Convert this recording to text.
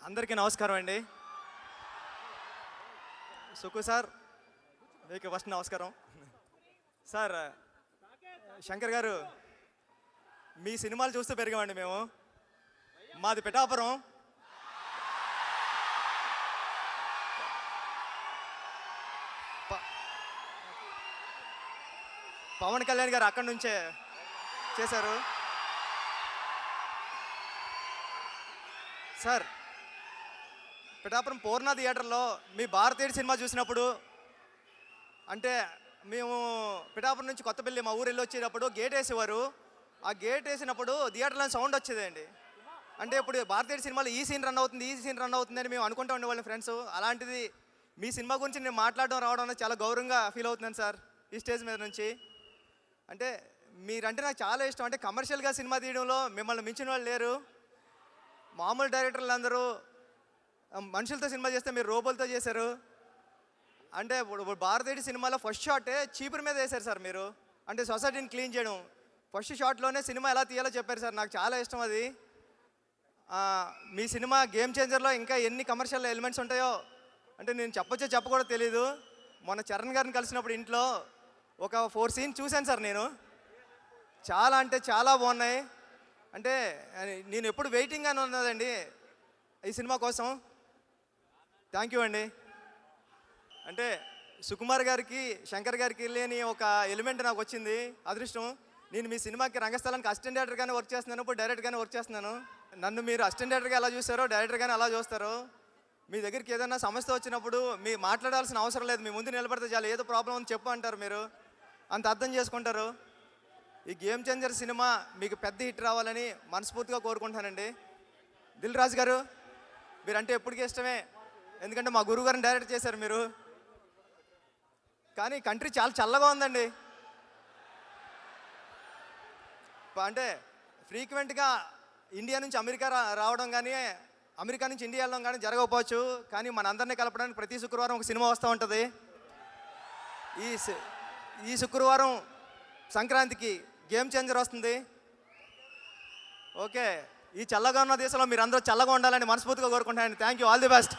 అందరికీ నమస్కారం అండి. సుకు సార్ మీకు ఫస్ట్ నమస్కారం. సార్ శంకర్ గారు, మీ సినిమాలు చూస్తూ పెరిగామండి మేము. మాది పిఠాపురం. పవన్ కళ్యాణ్ గారు అక్కడి నుంచే చేశారు. సార్ పిఠాపురం పూర్ణ థియేటర్లో మీ భారతీయుడు సినిమా చూసినప్పుడు, అంటే మేము పిఠాపురం నుంచి కొత్తపల్లి మా ఊరు వెళ్ళి వచ్చేటప్పుడు గేట్ వేసేవారు. ఆ గేట్ వేసినప్పుడు థియేటర్లో సౌండ్ వచ్చేదండి. అంటే ఇప్పుడు భారతీయుడు సినిమాలో ఈ సీన్ రన్ అవుతుంది, ఈ సీన్ రన్ అవుతుంది అని మేము అనుకుంటూ ఉండేవాళ్ళం ఫ్రెండ్స్. అలాంటిది మీ సినిమా గురించి నేను మాట్లాడడం రావడం అనేది చాలా గౌరవంగా ఫీల్ అవుతున్నాను సార్ ఈ స్టేజ్ మీద నుంచి. అంటే మీరంటే నాకు చాలా ఇష్టం. అంటే కమర్షియల్గా సినిమా తీయడంలో మిమ్మల్ని మించిన వాళ్ళు లేరు. మామూలు డైరెక్టర్లు అందరూ మనుషులతో సినిమా చేస్తే మీరు రోబోలతో చేశారు. అంటే ఇప్పుడు భారతీయుడి సినిమాలో ఫస్ట్ షాటే చీపురు మీద వేశారు సార్ మీరు. అంటే సొసైటీని క్లీన్ చేయడం ఫస్ట్ షాట్లోనే సినిమా ఎలా తీయాలో చెప్పారు సార్. నాకు చాలా ఇష్టం అది. మీ సినిమా గేమ్ చేంజర్లో ఇంకా ఎన్ని కమర్షియల్ ఎలిమెంట్స్ ఉంటాయో అంటే నేను చెప్పొచ్చో చెప్పకూడదు తెలీదు. మొన్న చరణ్ గారిని కలిసినప్పుడు ఇంట్లో ఒక 4 సీన్స్ చూశాను సార్ నేను. చాలా అంటే చాలా బాగున్నాయి. అంటే నేను ఎప్పుడు వెయిటింగ్ అని ఉన్నదండి ఈ సినిమా కోసం. థ్యాంక్ యూ అండి. అంటే సుకుమార్ గారికి శంకర్ గారికి లేని ఒక ఎలిమెంట్ నాకు వచ్చింది, అదృష్టం. నేను మీ సినిమాకి రంగస్థలానికి అసిస్టెంట్ డైరెక్టర్గానే వర్క్ చేస్తున్నాను, ఇప్పుడు డైరెక్టర్గానే వర్క్ చేస్తున్నాను. నన్ను మీరు అసిస్టెంట్ డైరెక్టర్గా ఎలా చూస్తారో డైరెక్టర్గానే అలా చూస్తారు. మీ దగ్గరికి ఏదైనా సమస్య వచ్చినప్పుడు మీ మాట్లాడాల్సిన అవసరం లేదు, మీ ముందు నిలబడితే చాలు. ఏదో ప్రాబ్లం ఉంది చెప్పు అంటారు, మీరు అంత అర్థం చేసుకుంటారు. ఈ గేమ్ చేంజర్ సినిమా మీకు పెద్ద హిట్ రావాలని మనస్ఫూర్తిగా కోరుకుంటానండి. దిల్ రాజు గారు, మీరంటే ఎప్పటికీ ఇష్టమే, ఎందుకంటే మా గురువు గారిని డైరెక్ట్ చేశారు మీరు. కానీ కంట్రీ చాలా చల్లగా ఉందండి. అంటే ఫ్రీక్వెంట్గా ఇండియా నుంచి అమెరికా రావడం కానీ అమెరికా నుంచి ఇండియా వెళ్ళడం కానీ జరగకపోవచ్చు, కానీ మన అందరినీ కలపడానికి ప్రతి శుక్రవారం ఒక సినిమా వస్తూ ఉంటుంది. ఈ శుక్రవారం సంక్రాంతికి గేమ్ చేంజర్ వస్తుంది. ఓకే, ఈ చల్లగా ఉన్న దేశంలో మీరు అందరూ చల్లగా ఉండాలని మనస్ఫూర్తిగా కోరుకుంటానండి. Thank you, all the best.